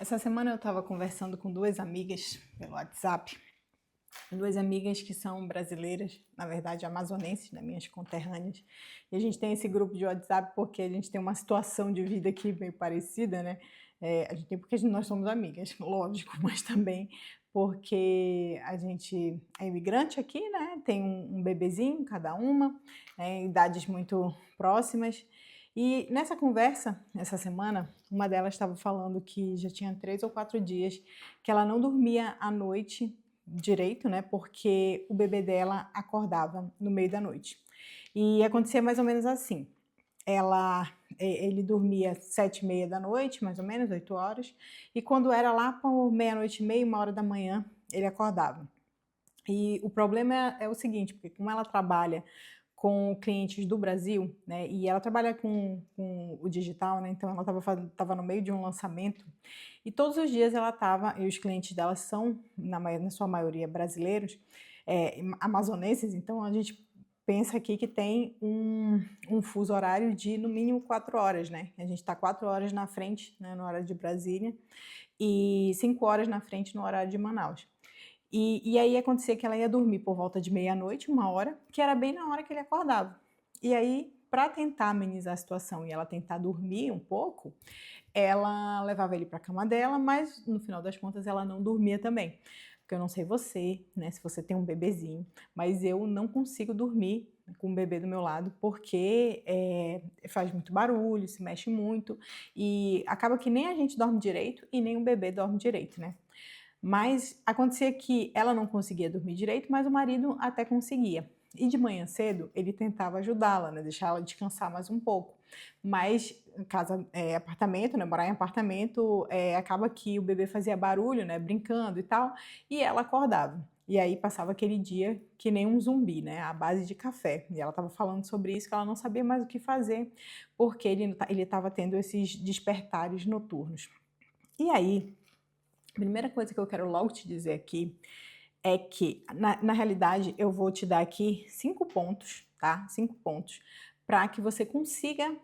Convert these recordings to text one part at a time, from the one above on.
Essa semana eu estava conversando com duas amigas pelo WhatsApp, duas amigas que são brasileiras, na verdade amazonenses, né, minhas conterrâneas. E a gente tem esse grupo de WhatsApp porque a gente tem uma situação de vida aqui meio parecida, né? A gente tem porque nós somos amigas, lógico, mas também porque a gente é imigrante aqui, né? Tem um bebezinho cada uma, em idades muito próximas. E nessa conversa, essa semana, uma delas estava falando que já tinha 3 ou 4 dias que ela não dormia à noite direito, né? Porque o bebê dela acordava no meio da noite. E acontecia mais ou menos assim. Ele dormia 7h30 da noite, mais ou menos, 8 horas, e quando era lá por meia-noite e meia, 1 hora da manhã, ele acordava. E o problema é o seguinte, porque como ela trabalha com clientes do Brasil, né, e ela trabalha com o digital, né, então ela estava no meio de um lançamento, e todos os dias ela estava, e os clientes dela são, na sua maioria, brasileiros, amazonenses, então a gente pensa aqui que tem um fuso horário de no mínimo 4 horas, né? A gente está 4 horas na frente, né, no horário de Brasília, e 5 horas na frente no horário de Manaus. E aí acontecia que ela ia dormir por volta de meia-noite, 1 hora, que era bem na hora que ele acordava. E aí, para tentar amenizar a situação e ela tentar dormir um pouco, ela levava ele para a cama dela, mas no final das contas ela não dormia também. Porque eu não sei você, né, se você tem um bebezinho, mas eu não consigo dormir com o bebê do meu lado porque faz muito barulho, se mexe muito e acaba que nem a gente dorme direito e nem o bebê dorme direito, né? Mas acontecia que ela não conseguia dormir direito, mas o marido até conseguia. E de manhã cedo ele tentava ajudá-la, né, deixar ela descansar mais um pouco. Mas em casa, apartamento, né, morar em apartamento, acaba que o bebê fazia barulho, né, brincando e tal, e ela acordava. E aí passava aquele dia que nem um zumbi, né, à base de café. E ela estava falando sobre isso, que ela não sabia mais o que fazer, porque ele estava tendo esses despertares noturnos. E aí, a primeira coisa que eu quero logo te dizer aqui é que, na realidade, eu vou te dar aqui 5 pontos, tá? 5 pontos, para que você consiga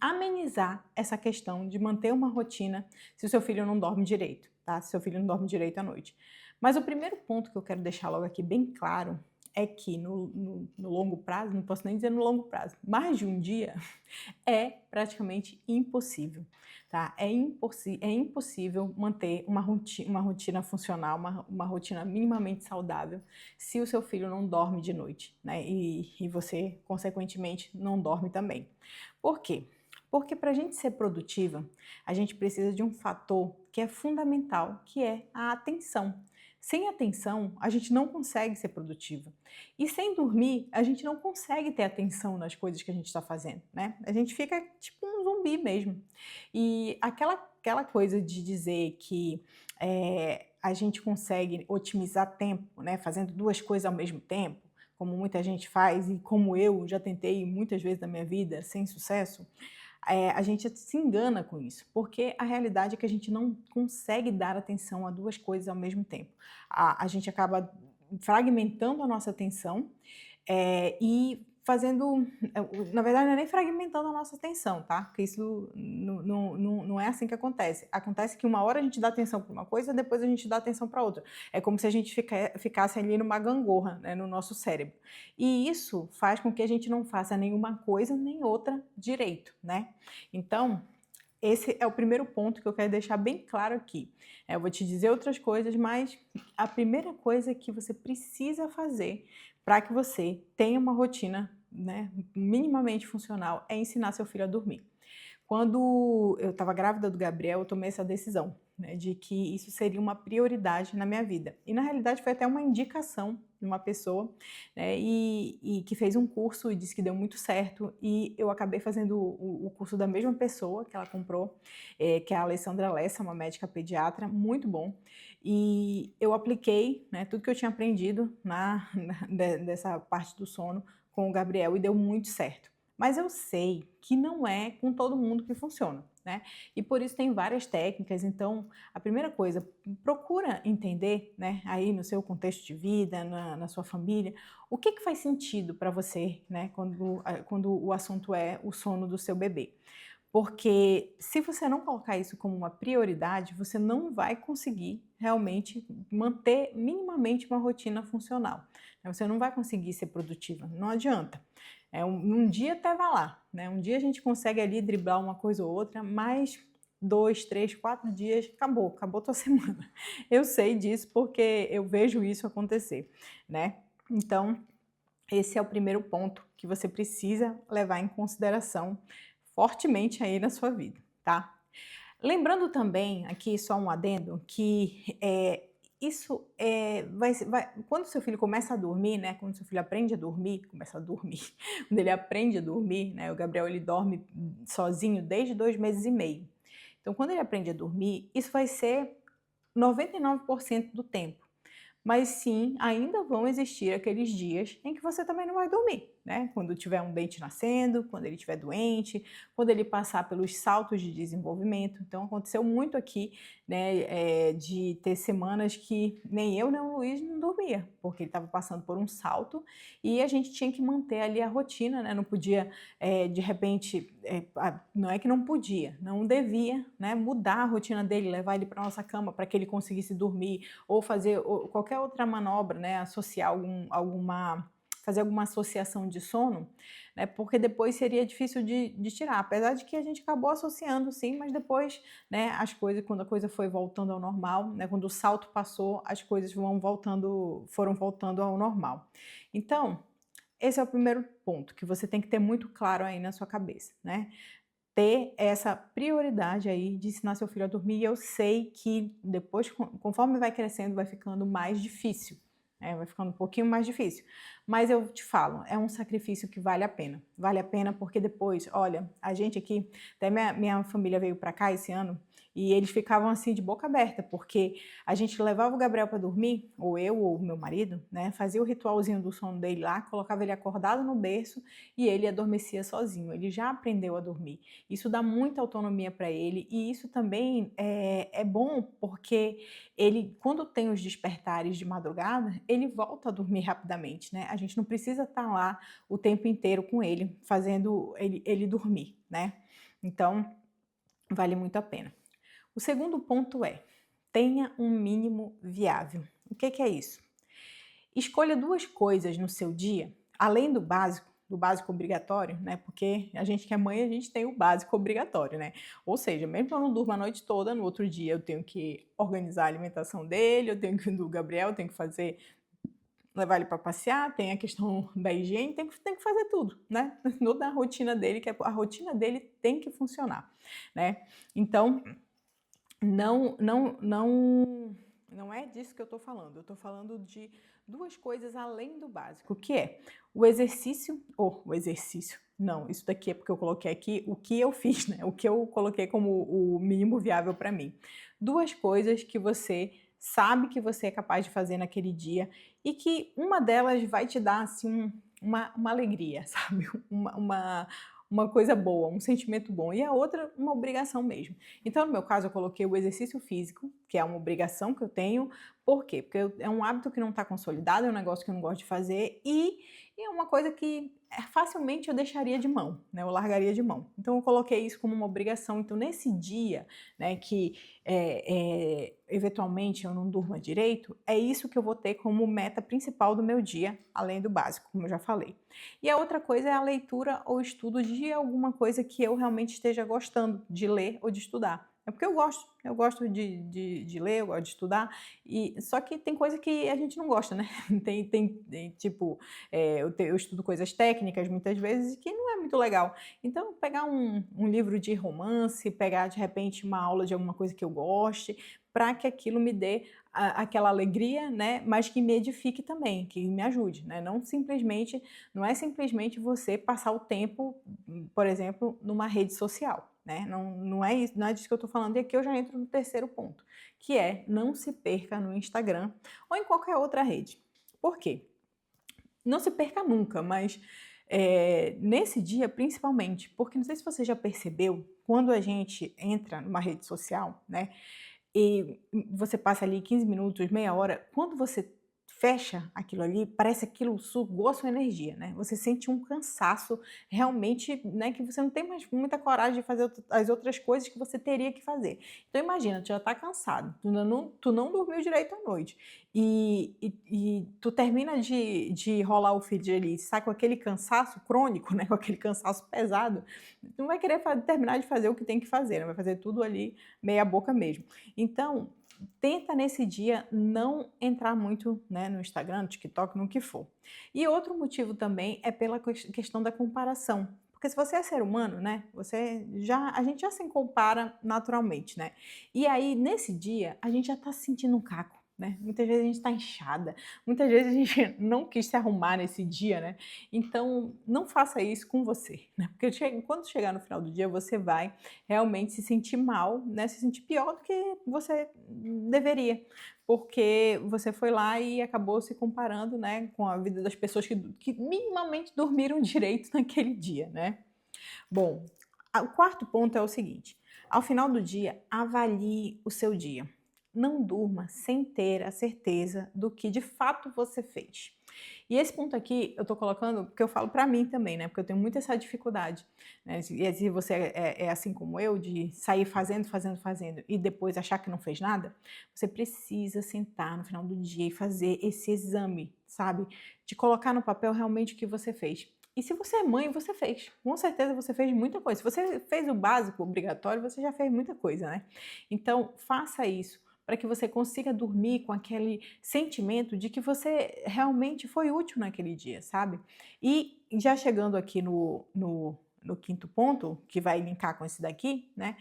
amenizar essa questão de manter uma rotina se o seu filho não dorme direito, tá? Se o seu filho não dorme direito à noite. Mas o primeiro ponto que eu quero deixar logo aqui bem claro é que no longo prazo, não posso nem dizer no longo prazo, mais de um dia, é praticamente impossível, tá? É impossível manter uma rotina funcional, uma rotina minimamente saudável, se o seu filho não dorme de noite, né? E você, consequentemente, não dorme também. Por quê? Porque para a gente ser produtiva, a gente precisa de um fator que é fundamental, que é a atenção. Sem atenção, a gente não consegue ser produtiva. E sem dormir, a gente não consegue ter atenção nas coisas que a gente está fazendo, né? A gente fica tipo um zumbi mesmo. E aquela coisa de dizer que a gente consegue otimizar tempo, né? Fazendo duas coisas ao mesmo tempo, como muita gente faz e como eu já tentei muitas vezes na minha vida sem sucesso, a gente se engana com isso, porque a realidade é que a gente não consegue dar atenção a duas coisas ao mesmo tempo. A gente acaba fragmentando a nossa atenção e fazendo, na verdade não é nem fragmentando a nossa atenção, tá? Porque isso não é assim que acontece. Acontece que uma hora a gente dá atenção para uma coisa, depois a gente dá atenção para outra. É como se a gente ficasse ali numa gangorra, né, no nosso cérebro. E isso faz com que a gente não faça nenhuma coisa nem outra direito, né? Então, esse é o primeiro ponto que eu quero deixar bem claro aqui. Eu vou te dizer outras coisas, mas a primeira coisa que você precisa fazer para que você tenha uma rotina, né, minimamente funcional é ensinar seu filho a dormir. Quando eu estava grávida do Gabriel, eu tomei essa decisão, né, de que isso seria uma prioridade na minha vida. E na realidade foi até uma indicação de uma pessoa, né, e que fez um curso e disse que deu muito certo. E eu acabei fazendo o curso da mesma pessoa que ela comprou, que é a Alessandra Lessa, uma médica pediatra, muito bom. E eu apliquei, né, tudo que eu tinha aprendido dessa parte do sono com o Gabriel e deu muito certo. Mas eu sei que não é com todo mundo que funciona, né? E por isso tem várias técnicas. Então, a primeira coisa, procura entender, né, aí no seu contexto de vida, na sua família, o que faz sentido para você, né, quando o assunto é o sono do seu bebê. Porque se você não colocar isso como uma prioridade, você não vai conseguir realmente manter minimamente uma rotina funcional. Você não vai conseguir ser produtiva, não adianta. Um dia até vai lá, né? Um dia a gente consegue ali driblar uma coisa ou outra, mas 2, 3, 4 dias, acabou tua semana. Eu sei disso porque eu vejo isso acontecer, né? Então, esse é o primeiro ponto que você precisa levar em consideração fortemente aí na sua vida, tá? Lembrando também, aqui só um adendo, que isso quando seu filho começa a dormir, né? Quando seu filho aprende a dormir, começa a dormir, quando ele aprende a dormir, né? O Gabriel ele dorme sozinho desde 2 meses e meio. Então, quando ele aprende a dormir, isso vai ser 99% do tempo. Mas sim, ainda vão existir aqueles dias em que você também não vai dormir, né? Quando tiver um dente nascendo, quando ele estiver doente, quando ele passar pelos saltos de desenvolvimento. Então, aconteceu muito aqui, né, de ter semanas que nem eu nem o Luiz não dormia, porque ele estava passando por um salto e a gente tinha que manter ali a rotina, né? Não podia, de repente, não é que não podia, não devia, né, mudar a rotina dele, levar ele para nossa cama para que ele conseguisse dormir ou fazer qualquer outra manobra, né, associar fazer alguma associação de sono, né, porque depois seria difícil de tirar, apesar de que a gente acabou associando sim, mas depois, né, quando a coisa foi voltando ao normal, né, quando o salto passou, as coisas foram voltando ao normal. Então, esse é o primeiro ponto que você tem que ter muito claro aí na sua cabeça, né? Ter essa prioridade aí de ensinar seu filho a dormir. E eu sei que depois, conforme vai crescendo, vai ficando mais difícil, né? Vai ficando um pouquinho mais difícil. Mas eu te falo, é um sacrifício que vale a pena. Vale a pena porque depois, olha, a gente aqui, até minha família veio para cá esse ano e eles ficavam assim de boca aberta, porque a gente levava o Gabriel para dormir, ou eu ou o meu marido, né? Fazia o ritualzinho do sono dele lá, colocava ele acordado no berço e ele adormecia sozinho. Ele já aprendeu a dormir. Isso dá muita autonomia para ele e isso também é bom porque ele, quando tem os despertares de madrugada, ele volta a dormir rapidamente, né? A gente não precisa estar lá o tempo inteiro com ele, fazendo ele dormir, né? Então, vale muito a pena. O segundo ponto é, tenha um mínimo viável. O que é isso? Escolha 2 coisas no seu dia, além do básico obrigatório, né? Porque a gente que é mãe, a gente tem o básico obrigatório, né? Ou seja, mesmo que eu não durma a noite toda, no outro dia eu tenho que organizar a alimentação dele, eu tenho que do Gabriel, eu tenho que levar ele para passear, tem a questão da higiene, tem que fazer tudo, né? Toda a rotina dele, que a rotina dele tem que funcionar, né? Então, não é disso que eu estou falando. Eu estou falando de 2 coisas além do básico, que é o exercício, não, isso daqui é porque eu coloquei aqui o que eu fiz, né? O que eu coloquei como o mínimo viável para mim. 2 coisas que você sabe que você é capaz de fazer naquele dia e que uma delas vai te dar assim uma alegria, sabe? Uma coisa boa, um sentimento bom, e a outra, uma obrigação mesmo. Então, no meu caso, eu coloquei o exercício físico, que é uma obrigação que eu tenho. Por quê? Porque é um hábito que não está consolidado, é um negócio que eu não gosto de fazer e é uma coisa que facilmente eu deixaria de mão, né? Eu largaria de mão. Então, eu coloquei isso como uma obrigação. Então, nesse dia, né, que eventualmente eu não durma direito, é isso que eu vou ter como meta principal do meu dia, além do básico, como eu já falei. E a outra coisa é a leitura ou estudo de alguma coisa que eu realmente esteja gostando de ler ou de estudar. É porque eu gosto de ler, eu gosto de estudar, só que tem coisa que a gente não gosta, né? Tipo, eu estudo coisas técnicas muitas vezes que não é muito legal. Então, pegar um livro de romance, pegar de repente uma aula de alguma coisa que eu goste, para que aquilo me dê aquela alegria, né? Mas que me edifique também, que me ajude, né? Não é simplesmente você passar o tempo, por exemplo, numa rede social. Né? Não é isso, não é disso que eu estou falando, e aqui eu já entro no terceiro ponto, que é não se perca no Instagram ou em qualquer outra rede. Por quê? Não se perca nunca, mas nesse dia principalmente, porque não sei se você já percebeu, quando a gente entra numa rede social, né, e você passa ali 15 minutos, meia hora, quando você fecha aquilo ali, parece que aquilo sugou a sua energia, né? Você sente um cansaço realmente, né, que você não tem mais muita coragem de fazer as outras coisas que você teria que fazer. Então imagina, tu já tá cansado, tu não dormiu direito à noite e tu termina de rolar o feed ali, sai com aquele cansaço crônico, né, com aquele cansaço pesado, tu não vai querer terminar de fazer o que tem que fazer, né? Vai fazer tudo ali meia boca mesmo. Então, tenta nesse dia não entrar muito, né, no Instagram, no TikTok, no que for. E outro motivo também é pela questão da comparação. Porque se você é ser humano, né, a gente já se compara naturalmente, né? E aí, nesse dia, a gente já tá se sentindo um caco, né? Muitas vezes a gente tá inchada, muitas vezes a gente não quis se arrumar nesse dia, né? Então, não faça isso com você, né? Porque quando chegar no final do dia, você vai realmente se sentir mal, né? Se sentir pior do que você deveria, porque você foi lá e acabou se comparando, né, com a vida das pessoas que minimamente dormiram direito naquele dia, né? Bom, o quarto ponto é o seguinte: ao final do dia, avalie o seu dia. Não durma sem ter a certeza do que de fato você fez. E esse ponto aqui eu tô colocando porque eu falo pra mim também, né? Porque eu tenho muito essa dificuldade, né? Se você é assim como eu, de sair fazendo, fazendo, fazendo e depois achar que não fez nada, você precisa sentar no final do dia e fazer esse exame, sabe? De colocar no papel realmente o que você fez. E se você é mãe, você fez. Com certeza você fez muita coisa. Se você fez o básico obrigatório, você já fez muita coisa, né? Então, faça isso para que você consiga dormir com aquele sentimento de que você realmente foi útil naquele dia, sabe? E já chegando aqui no quinto ponto, que vai linkar com esse daqui, né?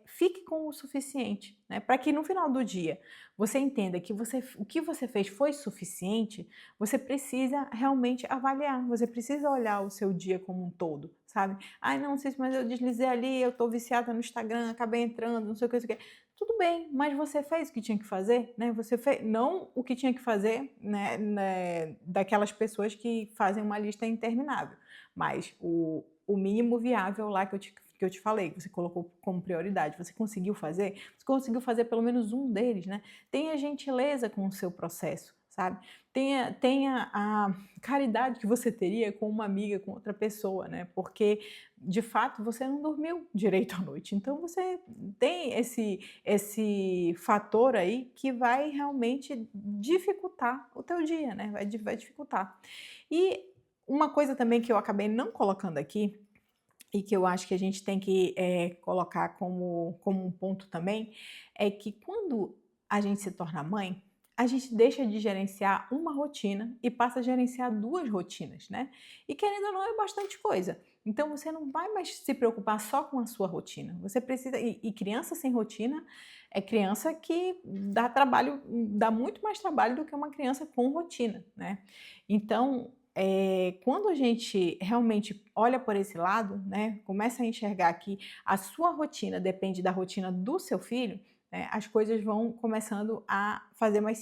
Fique com o suficiente, né? Para que no final do dia você entenda que o que você fez foi suficiente, você precisa realmente avaliar, você precisa olhar o seu dia como um todo, sabe? Ai, não sei, mas eu deslizei ali, eu tô viciada no Instagram, acabei entrando, não sei o que, não sei o que. Tudo bem, mas você fez o que tinha que fazer, né? Você fez, não o que tinha que fazer, né, daquelas pessoas que fazem uma lista interminável, mas o mínimo viável lá que eu te falei, que você colocou como prioridade, você conseguiu fazer? Você conseguiu fazer pelo menos um deles, né? Tenha gentileza com o seu processo, sabe? Tenha a caridade que você teria com uma amiga, com outra pessoa, né? Porque, de fato, você não dormiu direito à noite. Então, você tem esse fator aí que vai realmente dificultar o teu dia, né? Vai dificultar. E uma coisa também que eu acabei não colocando aqui, e que eu acho que a gente tem que colocar como um ponto também, é que quando a gente se torna mãe, a gente deixa de gerenciar uma rotina e passa a gerenciar duas rotinas, né? E querendo ou não, é bastante coisa. Então você não vai mais se preocupar só com a sua rotina. Você precisa. E criança sem rotina é criança que dá trabalho, dá muito mais trabalho do que uma criança com rotina, né? Então, quando a gente realmente olha por esse lado, né, começa a enxergar que a sua rotina depende da rotina do seu filho, né, as coisas vão começando a fazer mais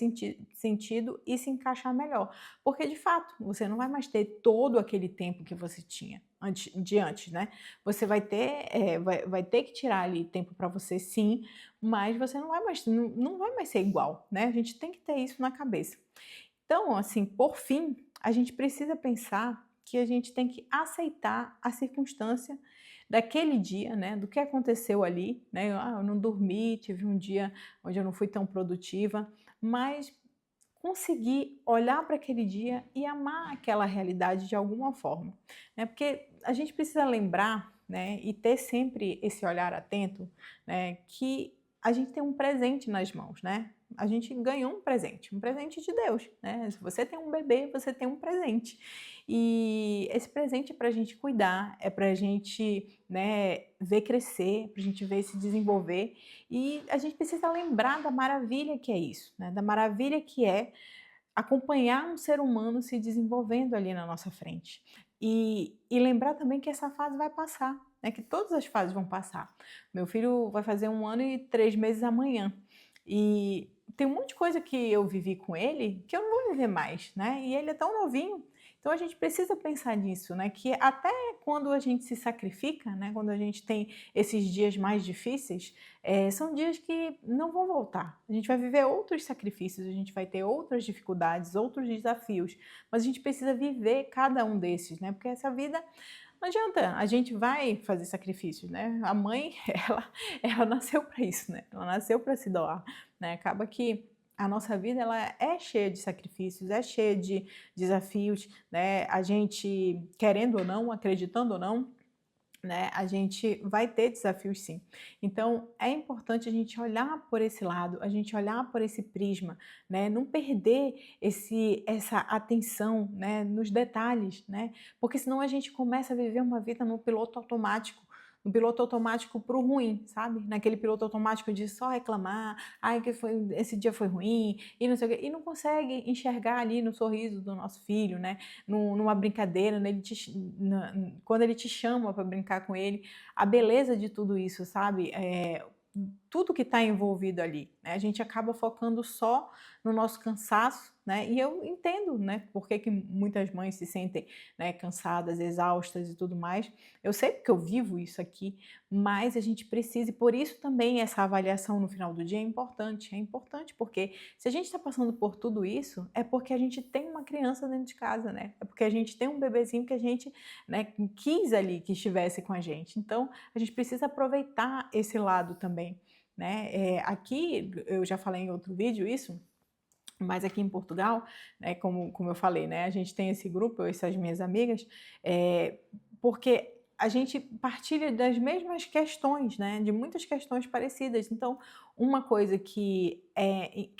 sentido e se encaixar melhor. Porque, de fato, você não vai mais ter todo aquele tempo que você tinha antes, né? Você vai ter que tirar ali tempo para você, sim, mas você não vai mais ser igual, né? A gente tem que ter isso na cabeça. Então, assim, por fim, a gente precisa pensar que a gente tem que aceitar a circunstância daquele dia, né, do que aconteceu ali, né? Eu não dormi, tive um dia onde eu não fui tão produtiva, mas conseguir olhar para aquele dia e amar aquela realidade de alguma forma, né? Porque a gente precisa lembrar, né, e ter sempre esse olhar atento, né, que a gente tem um presente nas mãos, né? A gente ganhou um presente de Deus, né? Se você tem um bebê, você tem um presente. E esse presente é para a gente cuidar, é para a gente, né, ver crescer, para a gente ver se desenvolver. E a gente precisa lembrar da maravilha que é isso, né? Da maravilha que é acompanhar um ser humano se desenvolvendo ali na nossa frente. E lembrar também que essa fase vai passar, né? Que todas as fases vão passar. Meu filho vai fazer 1 ano e 3 meses amanhã. E tem um monte de coisa que eu vivi com ele que eu não vou viver mais, né? E ele é tão novinho. Então a gente precisa pensar nisso, né? Que até quando a gente se sacrifica, né? Quando a gente tem esses dias mais difíceis, são dias que não vão voltar. A gente vai viver outros sacrifícios, a gente vai ter outras dificuldades, outros desafios, mas a gente precisa viver cada um desses, né? Porque essa vida não adianta, a gente vai fazer sacrifícios, né? A mãe, ela nasceu para isso, né? Ela nasceu para se doar, né? Acaba que a nossa vida ela é cheia de sacrifícios, é cheia de desafios, né? A gente, querendo ou não, acreditando ou não, né, a gente vai ter desafios sim. Então é importante a gente olhar por esse lado, a gente olhar por esse prisma, né, não perder essa atenção, né, nos detalhes, né, porque senão a gente começa a viver uma vida no piloto automático. No piloto automático pro ruim, sabe? Naquele piloto automático de só reclamar, ai que esse dia foi ruim, e não sei o quê, e não consegue enxergar ali no sorriso do nosso filho, né? Numa brincadeira, né? Quando ele te chama para brincar com ele, a beleza de tudo isso, sabe? Tudo que está envolvido ali, né? A gente acaba focando só no nosso cansaço, né? E eu entendo, né? Por que muitas mães se sentem, né, cansadas, exaustas e tudo mais. Eu sei porque eu vivo isso aqui, mas a gente precisa, e por isso também essa avaliação no final do dia é importante. É importante porque se a gente está passando por tudo isso, é porque a gente tem uma criança dentro de casa, né? É porque a gente tem um bebezinho que a gente, né, quis ali que estivesse com a gente. Então, a gente precisa aproveitar esse lado também, né? Aqui, eu já falei em outro vídeo isso, mas aqui em Portugal, né, como eu falei, né, a gente tem esse grupo, eu e essas minhas amigas, porque a gente partilha das mesmas questões, né, de muitas questões parecidas. Então, uma coisa que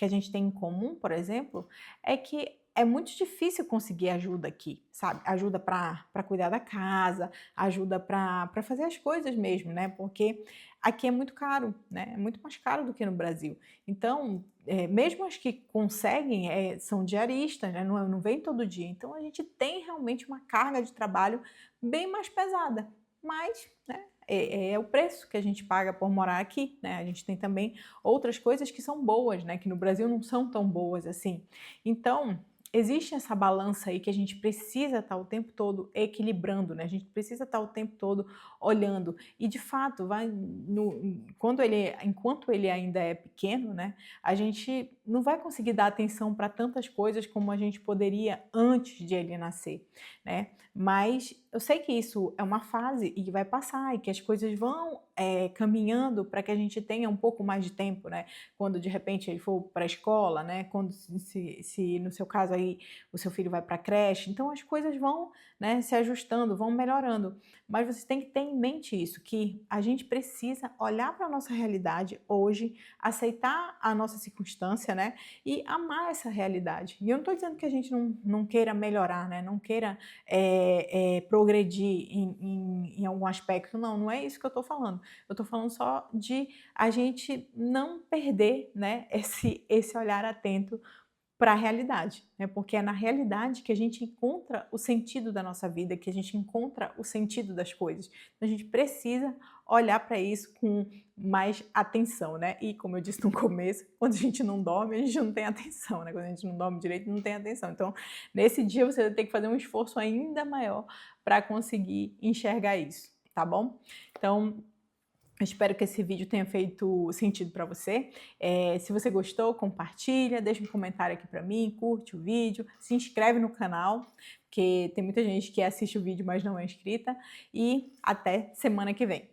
a gente tem em comum, por exemplo, é que é muito difícil conseguir ajuda aqui, sabe? Ajuda para cuidar da casa, ajuda para fazer as coisas mesmo, né? Porque aqui é muito caro, né? É muito mais caro do que no Brasil. Então, mesmo as que conseguem, são diaristas, né? Não vem todo dia. Então, a gente tem realmente uma carga de trabalho bem mais pesada. Mas, né, é o preço que a gente paga por morar aqui, né? A gente tem também outras coisas que são boas, né? Que no Brasil não são tão boas assim. Então, existe essa balança aí que a gente precisa estar o tempo todo equilibrando, né? A gente precisa estar o tempo todo olhando. E de fato, enquanto ele ainda é pequeno, né? A gente não vai conseguir dar atenção para tantas coisas como a gente poderia antes de ele nascer, né? Mas eu sei que isso é uma fase e que vai passar e que as coisas vão caminhando para que a gente tenha um pouco mais de tempo, né? Quando de repente ele for para a escola, né? Quando se no seu caso aí o seu filho vai para a creche, então as coisas vão, né, se ajustando, vão melhorando. Mas você tem que ter em mente isso, que a gente precisa olhar para a nossa realidade hoje, aceitar a nossa circunstância, né? E amar essa realidade. E eu não estou dizendo que a gente não queira melhorar, né? Não queira progredir em algum aspecto. Não é isso que eu estou falando. Eu estou falando só de a gente não perder, né, esse olhar atento para a realidade, né? Porque é na realidade que a gente encontra o sentido da nossa vida, que a gente encontra o sentido das coisas. Então, a gente precisa olhar para isso com mais atenção, né? E como eu disse no começo, quando a gente não dorme, a gente não tem atenção, né? Quando a gente não dorme direito, não tem atenção. Então, nesse dia você vai ter que fazer um esforço ainda maior para conseguir enxergar isso, tá bom? Então, eu espero que esse vídeo tenha feito sentido para você. Se você gostou, compartilha, deixa um comentário aqui para mim, curte o vídeo, se inscreve no canal, porque tem muita gente que assiste o vídeo, mas não é inscrita. E até semana que vem.